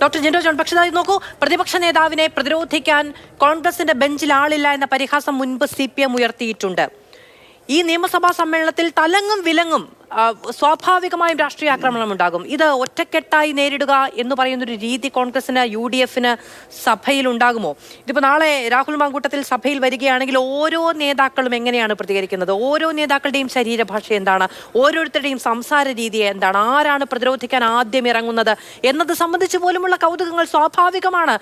Doctor Jinto John, പക്ഷേ നോക്കൂ, പ്രതിപക്ഷ നേതാവിനെ പ്രതിരോധിക്കാൻ കോൺഗ്രസിന്റെ ബെഞ്ചിൽ ആളില്ല എന്ന പരിഹാസം മുൻപ് CPM ഉയർത്തിയിട്ടുണ്ട്. ഈ നിയമസഭാ സമ്മേളനത്തിൽ തലങ്ങും വിലങ്ങും സ്വാഭാവികമായും രാഷ്ട്രീയ ആക്രമണം ഉണ്ടാകും. ഇത് ഒറ്റക്കെട്ടായി നേരിടുക എന്ന് പറയുന്നൊരു രീതി കോൺഗ്രസിന് UDF-ന് സഭയിൽ ഉണ്ടാകുമോ? ഇതിപ്പോൾ നാളെ രാഹുൽ മാങ്കൂട്ടത്തിൽ സഭയിൽ വരികയാണെങ്കിൽ ഓരോ നേതാക്കളും എങ്ങനെയാണ് പ്രതികരിക്കുന്നത്? ഓരോ നേതാക്കളുടെയും ശരീരഭാഷ എന്താണ്? ഓരോരുത്തരുടെയും സംസാര രീതി എന്താണ്? ആരാണ് പ്രതിരോധിക്കാൻ ആദ്യം ഇറങ്ങുന്നത് എന്നത് സംബന്ധിച്ച് പോലുമുള്ള കൗതുകങ്ങൾ സ്വാഭാവികമാണ്.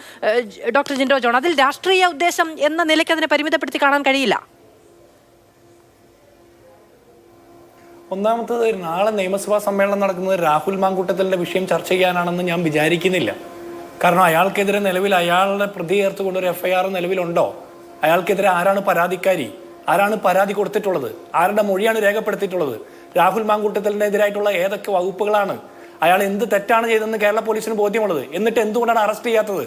ഡോക്ടർ ജിൻഡോ ജോൺ, അതിൽ രാഷ്ട്രീയ ഉദ്ദേശം എന്ന നിലയ്ക്ക് അതിനെ പരിമിതപ്പെടുത്തി കാണാൻ കഴിയില്ല. ഒന്നാമത്തത്, നാളെ നിയമസഭാ സമ്മേളനം നടക്കുന്നത് രാഹുൽ മാങ്കൂട്ടത്തിൻ്റെ വിഷയം ചർച്ച ചെയ്യാനാണെന്ന് ഞാൻ വിചാരിക്കുന്നില്ല. കാരണം അയാൾക്കെതിരെ നിലവിൽ അയാളുടെ പ്രതി ചേർത്തുകൊണ്ടൊരു FIR നിലവിലുണ്ടോ? അയാൾക്കെതിരെ ആരാണ് പരാതിക്കാരി? ആരാണ് പരാതി കൊടുത്തിട്ടുള്ളത്? ആരുടെ മൊഴിയാണ് രേഖപ്പെടുത്തിയിട്ടുള്ളത്? രാഹുൽ മാങ്കൂട്ടത്തിനെതിരായിട്ടുള്ള ഏതൊക്കെ വകുപ്പുകളാണ്? അയാൾ എന്ത് തെറ്റാണ് ചെയ്തതെന്ന് കേരള പോലീസിന് ബോധ്യമുള്ളത്. എന്നിട്ട് എന്തുകൊണ്ടാണ് അറസ്റ്റ് ചെയ്യാത്തത്?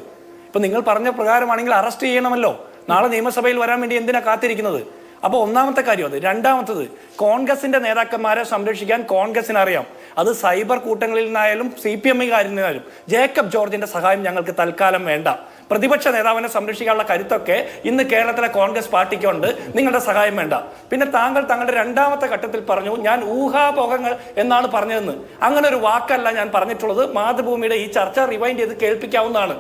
ഇപ്പം നിങ്ങൾ പറഞ്ഞ പ്രകാരമാണെങ്കിൽ അറസ്റ്റ് ചെയ്യണമല്ലോ. നാളെ നിയമസഭയിൽ വരാൻ വേണ്ടി എന്തിനാണ് കാത്തിരിക്കുന്നത്? അപ്പോൾ ഒന്നാമത്തെ കാര്യം അത്. രണ്ടാമത്തത്, കോൺഗ്രസിന്റെ നേതാക്കന്മാരെ സംരക്ഷിക്കാൻ കോൺഗ്രസിന് അറിയാം. അത് സൈബർ കൂട്ടങ്ങളിൽ നിന്നായാലും CPM-കാരിൽ നിന്നായാലും ജേക്കബ് ജോർജിന്റെ സഹായം ഞങ്ങൾക്ക് തൽക്കാലം വേണ്ട. പ്രതിപക്ഷ നേതാവിനെ സംരക്ഷിക്കാനുള്ള കരുത്തൊക്കെ ഇന്ന് കേരളത്തിലെ കോൺഗ്രസ് പാർട്ടിക്കുണ്ട്. നിങ്ങളുടെ സഹായം വേണ്ട. പിന്നെ താങ്കളുടെ രണ്ടാമത്തെ ഘട്ടത്തിൽ പറഞ്ഞു ഞാൻ ഊഹാപോഹങ്ങൾ എന്നാണ് പറഞ്ഞതെന്ന്. അങ്ങനെ ഒരു വാക്കല്ല ഞാൻ പറഞ്ഞിട്ടുള്ളത്. മാതൃഭൂമിയുടെ ഈ ചർച്ച റിവൈൻഡ് ചെയ്ത് കേൾപ്പിക്കാവുന്നതാണ്.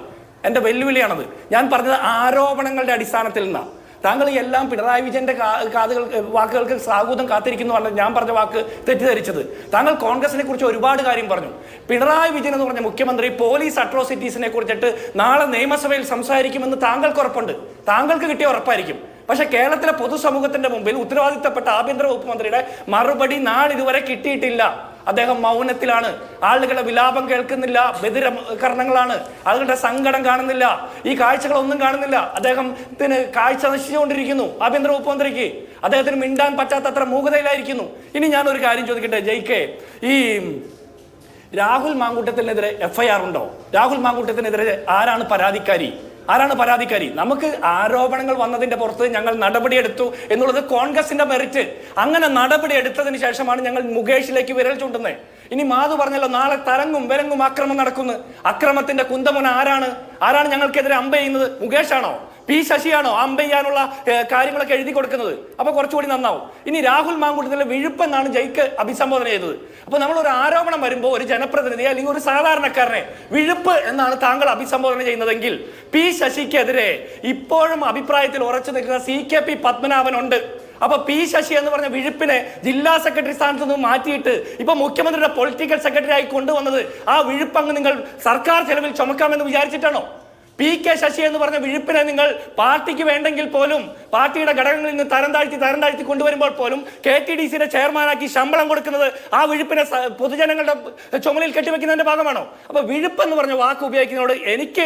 എൻ്റെ വെല്ലുവിളിയാണത്. ഞാൻ പറഞ്ഞത് ആരോപണങ്ങളുടെ അടിസ്ഥാനത്തിൽ നിന്നാണ്. താങ്കൾ എല്ലാം പിണറായി വിജയന്റെ വാക്കുകൾക്ക് സ്വാഗതം കാത്തിരിക്കുന്നു. ഞാൻ പറഞ്ഞ വാക്ക് തെറ്റിദ്ധരിച്ചത്. താങ്കൾ കോൺഗ്രസിനെ കുറിച്ച് ഒരുപാട് കാര്യം പറഞ്ഞു. പിണറായി വിജയൻ എന്ന് പറഞ്ഞ മുഖ്യമന്ത്രി പോലീസ് അട്രോസിറ്റീസിനെ കുറിച്ചിട്ട് നാളെ നിയമസഭയിൽ സംസാരിക്കുമെന്ന് താങ്കൾക്ക് ഉറപ്പുണ്ട്. താങ്കൾക്ക് കിട്ടിയ ഉറപ്പായിരിക്കും. പക്ഷെ കേരളത്തിലെ പൊതുസമൂഹത്തിന്റെ മുമ്പിൽ ഉത്തരവാദിത്തപ്പെട്ട ആഭ്യന്തര വകുപ്പ് മന്ത്രിയുടെ മറുപടി നാളിതുവരെ കിട്ടിയിട്ടില്ല. അദ്ദേഹം മൗനത്തിലാണ്. ആളുകളുടെ വിലാപം കേൾക്കുന്നില്ല. ബദിരകരണങ്ങളാണ്. ആളുകളുടെ സങ്കടം കാണുന്നില്ല. ഈ കാഴ്ചകളൊന്നും കാണുന്നില്ല. അദ്ദേഹത്തിന് കാഴ്ച നശിച്ചുകൊണ്ടിരിക്കുന്നു. ആഭ്യന്തര വകുപ്പ് മന്ത്രിക്ക് അദ്ദേഹത്തിന് മിണ്ടാൻ പറ്റാത്തത്ര മൂകതയിലായിരിക്കുന്നു. ഇനി ഞാനൊരു കാര്യം ചോദിക്കട്ടെ, ജയിക്കെ, ഈ രാഹുൽ മാങ്കൂട്ടത്തിനെതിരെ FIR ഉണ്ടോ? രാഹുൽ മാങ്കൂട്ടത്തിനെതിരെ ആരാണ് പരാതിക്കാരി? നമുക്ക് ആരോപണങ്ങൾ വന്നതിന്റെ പുറത്ത് ഞങ്ങൾ നടപടിയെടുത്തു എന്നുള്ളത് കോൺഗ്രസിന്റെ മെറിറ്റ്. അങ്ങനെ നടപടി എടുത്തതിന് ശേഷമാണ് ഞങ്ങൾ മുകേഷിലേക്ക് വിരൽ ചൂണ്ടുന്നത്. ഇനി മാധു പറഞ്ഞല്ലോ, നാളെ തരങ്ങും വിലങ്ങും ആക്രമണം നടക്കുന്നു. അക്രമത്തിന്റെ കുന്തമുന ആരാണ് ഞങ്ങൾക്കെതിരെ അമ്പ ചെയ്യുന്നത്? മുകേഷാണോ? P. ശശിയാണോ അമ്പ ചെയ്യാനുള്ള കാര്യങ്ങളൊക്കെ എഴുതി കൊടുക്കുന്നത്? അപ്പൊ കുറച്ചുകൂടി നന്നാവും. ഇനി രാഹുൽ മാങ്കൂട്ടത്തിലെ വിഴുപ്പെന്നാണ് ജയിക്ക് അഭിസംബോധന ചെയ്തത്. അപ്പൊ നമ്മളൊരു ആരോപണം വരുമ്പോൾ ഒരു ജനപ്രതിനിധി അല്ലെങ്കിൽ ഒരു സാധാരണക്കാരനെ വിഴുപ്പ് എന്നാണ് താങ്കൾ അഭിസംബോധന ചെയ്യുന്നതെങ്കിൽ P. ശശിക്കെതിരെ ഇപ്പോഴും അഭിപ്രായത്തിൽ ഉറച്ചു നിൽക്കുന്ന CKP പത്മനാഭൻ ഉണ്ട്. അപ്പൊ P. ശശി എന്ന് പറഞ്ഞ വിഴുപ്പിനെ ജില്ലാ സെക്രട്ടറി സ്ഥാനത്ത് നിന്ന് മാറ്റിയിട്ട് ഇപ്പൊ മുഖ്യമന്ത്രിയുടെ പൊളിറ്റിക്കൽ സെക്രട്ടറി ആയി കൊണ്ടുവന്നത് ആ വിഴുപ്പങ്ങ് നിങ്ങൾ സർക്കാർ ചെലവിൽ ചുമക്കാമെന്ന് വിചാരിച്ചിട്ടാണോ? P.K. ശശി എന്ന് പറഞ്ഞ വിഴുപ്പിനെ നിങ്ങൾ പാർട്ടിക്ക് വേണ്ടെങ്കിൽ പോലും പാർട്ടിയുടെ ഘടകങ്ങളിൽ നിന്ന് തരം താഴ്ത്തി കൊണ്ടുവരുമ്പോൾ പോലും KTDCയുടെ ചെയർമാനാക്കി ശമ്പളം കൊടുക്കുന്നത് ആ വിഴുപ്പിനെ പൊതുജനങ്ങളുടെ ചുമലിൽ കെട്ടിവെക്കുന്നതിന്റെ ഭാഗമാണോ? അപ്പൊ വിഴുപ്പ് എന്ന് പറഞ്ഞ വാക്ക് ഉപയോഗിക്കുന്നതോട് എനിക്ക്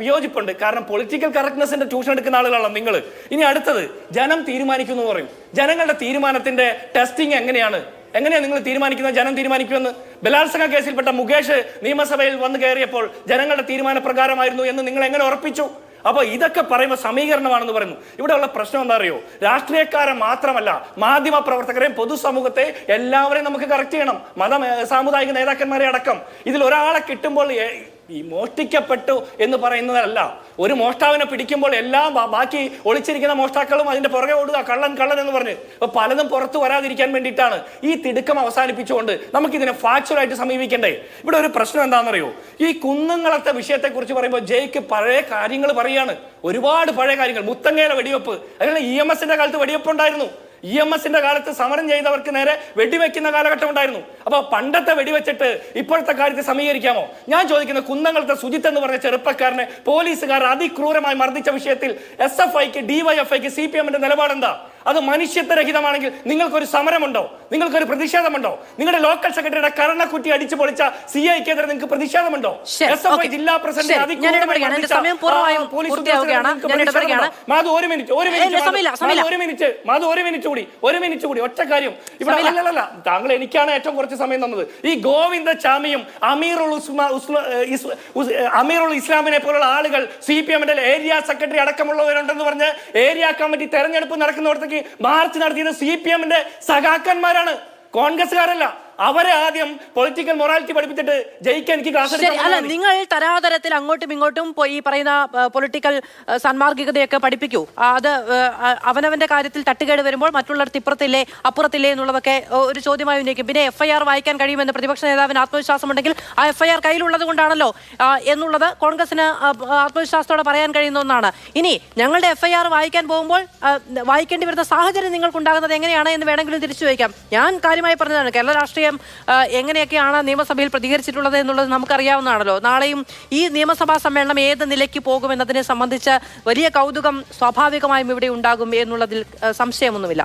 വിയോജിപ്പുണ്ട്. കാരണം പൊളിറ്റിക്കൽ കറക്റ്റ്നെസിന്റെ ട്യൂഷൻ എടുക്കുന്ന ആളുകളാണോ നിങ്ങൾ? ഇനി അടുത്തത്, ജനം തീരുമാനിക്കുന്നു പറയും. ജനങ്ങളുടെ തീരുമാനത്തിന്റെ ടെസ്റ്റിംഗ് എങ്ങനെയാണ് നിങ്ങൾ തീരുമാനിക്കുന്നത്? ജനം തീരുമാനിക്കുമെന്ന് ബലാത്സംഗ കേസിൽപ്പെട്ട മുകേഷ് നിയമസഭയിൽ വന്നു കയറിയപ്പോൾ ജനങ്ങളുടെ തീരുമാനപ്രകാരമായിരുന്നു എന്ന് നിങ്ങൾ എങ്ങനെ ഉറപ്പിച്ചു? അപ്പൊ ഇതൊക്കെ പറയുമ്പോൾ സമീകരണമാണെന്ന് പറയുന്നു. ഇവിടെയുള്ള പ്രശ്നം എന്താ അറിയോ? രാഷ്ട്രീയക്കാരെ മാത്രമല്ല, മാധ്യമ പ്രവർത്തകരെയും പൊതുസമൂഹത്തെ എല്ലാവരെയും നമുക്ക് കറക്റ്റ് ചെയ്യണം. സാമുദായിക നേതാക്കന്മാരെ അടക്കം. ഇതിൽ ഒരാളെ കിട്ടുമ്പോൾ ഈ മോഷ്ടിക്കപ്പെട്ടു എന്ന് പറയുന്നതല്ല. ഒരു മോഷ്ടാവിനെ പിടിക്കുമ്പോൾ ബാക്കി ഒളിച്ചിരിക്കുന്ന മോഷ്ടാക്കളും അതിന്റെ പുറകെ ഓടുക, കള്ളൻ എന്ന് പറഞ്ഞ്. അപ്പൊ പലതും പുറത്തു വരാതിരിക്കാൻ വേണ്ടിയിട്ടാണ് ഈ തിടുക്കം അവസാനിപ്പിച്ചുകൊണ്ട് നമുക്കിതിനെ ഫാക്ച്വലായിട്ട് സമീപിക്കണ്ടേ. ഇവിടെ ഒരു പ്രശ്നം എന്താണെന്നറിയോ? ഈ കുന്നങ്ങളത്തെ വിഷയത്തെ കുറിച്ച് പറയുമ്പോൾ ജയിക്ക് പഴയ കാര്യങ്ങൾ പറയാണ്. ഒരുപാട് പഴയ കാര്യങ്ങൾ. മുത്തങ്ങയിലെ വെടിവെപ്പ്, അതിനുള്ള EMS-ന്റെ കാലത്ത് വെടിവെപ്പ് ഉണ്ടായിരുന്നു. EMS-ന്റെ കാലത്ത് സമരം ചെയ്തവർക്ക് നേരെ വെടിവെക്കുന്ന കാലഘട്ടം ഉണ്ടായിരുന്നു. അപ്പൊ പണ്ടത്തെ വെടിവെച്ചിട്ട് ഇപ്പോഴത്തെ കാര്യത്തെ സമീകരിക്കാമോ? ഞാൻ ചോദിക്കുന്ന, കുന്നങ്ങളത്തെ സുജിത്ത് എന്ന് പറഞ്ഞ ചെറുപ്പക്കാരനെ പോലീസുകാർ അതിക്രൂരമായി മർദ്ദിച്ച വിഷയത്തിൽ SFIക്ക്, DYFIക്ക്, CPM-ന്റെ നിലപാടെന്താ? അത് മനുഷ്യത്വരഹിതമാണെങ്കിൽ നിങ്ങൾക്കൊരു സമരമുണ്ടോ? നിങ്ങൾക്കൊരു പ്രതിഷേധമുണ്ടോ? നിങ്ങളുടെ ലോക്കൽ സെക്രട്ടറിയുടെ കരണക്കുറ്റി അടിച്ചു പൊളിച്ച CIക്കെതിരെ നിങ്ങൾക്ക് പ്രതിഷേധമുണ്ടോ? SFI ജില്ലാ പ്രസിഡന്റ് ഒരു മിനിറ്റ് കൂടി ഒറ്റ കാര്യം. ഇവിടെ അല്ലല്ല, താങ്കൾ എനിക്കാണ് ഏറ്റവും കുറച്ച് സമയം തന്നത്. ഈ ഗോവിന്ദചാമിയും അമീറുൽ ഇസ്ലാമിനെ പോലുള്ള ആളുകൾ CPM-ന്റെ ഏരിയ സെക്രട്ടറി അടക്കമുള്ളവരുണ്ടെന്ന് പറഞ്ഞ് ഏരിയ കമ്മിറ്റി തെരഞ്ഞെടുപ്പ് നടക്കുന്നിടത്തേക്ക് മാർച്ച് നടത്തിയത് CPM-ന്റെ സഖാക്കന്മാരാണ്, കോൺഗ്രസ്സുകാരല്ല. അവരെ ആദ്യം പൊളിറ്റിക്കൽ മൊറാലിറ്റി പഠിപ്പിച്ചിട്ട് ജയിക്കാൻ എനിക്ക് ക്ലാസ് ശരി, അല്ല, നിങ്ങൾ തരാതരത്തിൽ അങ്ങോട്ടും ഇങ്ങോട്ടും ഈ പറയുന്ന പൊളിറ്റിക്കൽ സാൻമാർഗികതയൊക്കെ പഠിപ്പിക്കൂ. അത് അവനവന്റെ കാര്യത്തിൽ തട്ടുകേട് വരുമ്പോൾ മറ്റുള്ളവർക്ക് ഇപ്പുറത്തില്ലേ അപ്പുറത്തില്ലേ എന്നുള്ളതൊക്കെ ഒരു ചോദ്യമായി ഉന്നയിക്കും. പിന്നെ FIR വായിക്കാൻ കഴിയുമെന്ന് പ്രതിപക്ഷ നേതാവിന് ആത്മവിശ്വാസമുണ്ടെങ്കിൽ ആ FIR കയ്യിലുള്ളത് കൊണ്ടാണല്ലോ എന്നുള്ളത് കോൺഗ്രസിന് ആത്മവിശ്വാസത്തോടെ പറയാൻ കഴിയുന്ന ഒന്നാണ്. ഇനി ഞങ്ങളുടെ FIR വായിക്കാൻ പോകുമ്പോൾ വായിക്കേണ്ടി വരുന്ന സാഹചര്യം നിങ്ങൾക്കുണ്ടാകുന്നത് എങ്ങനെയാണ് എന്ന് വേണമെങ്കിലും തിരിച്ചു ചോദിക്കാം. ഞാൻ കാര്യമായി പറഞ്ഞതാണ്, കേരള രാഷ്ട്രീയം എങ്ങനെയൊക്കെയാണ് നിയമസഭയിൽ പ്രതികരിച്ചിട്ടുള്ളത് എന്നുള്ളത് നമുക്കറിയാവുന്നതാണല്ലോ. നാളെയും ഈ നിയമസഭാ സമ്മേളനം ഏത് നിലയ്ക്ക് പോകുമെന്നതിനെ സംബന്ധിച്ച് വലിയ കൗതുകം സ്വാഭാവികമായും ഇവിടെ ഉണ്ടാകും എന്നുള്ളതിൽ സംശയമൊന്നുമില്ല.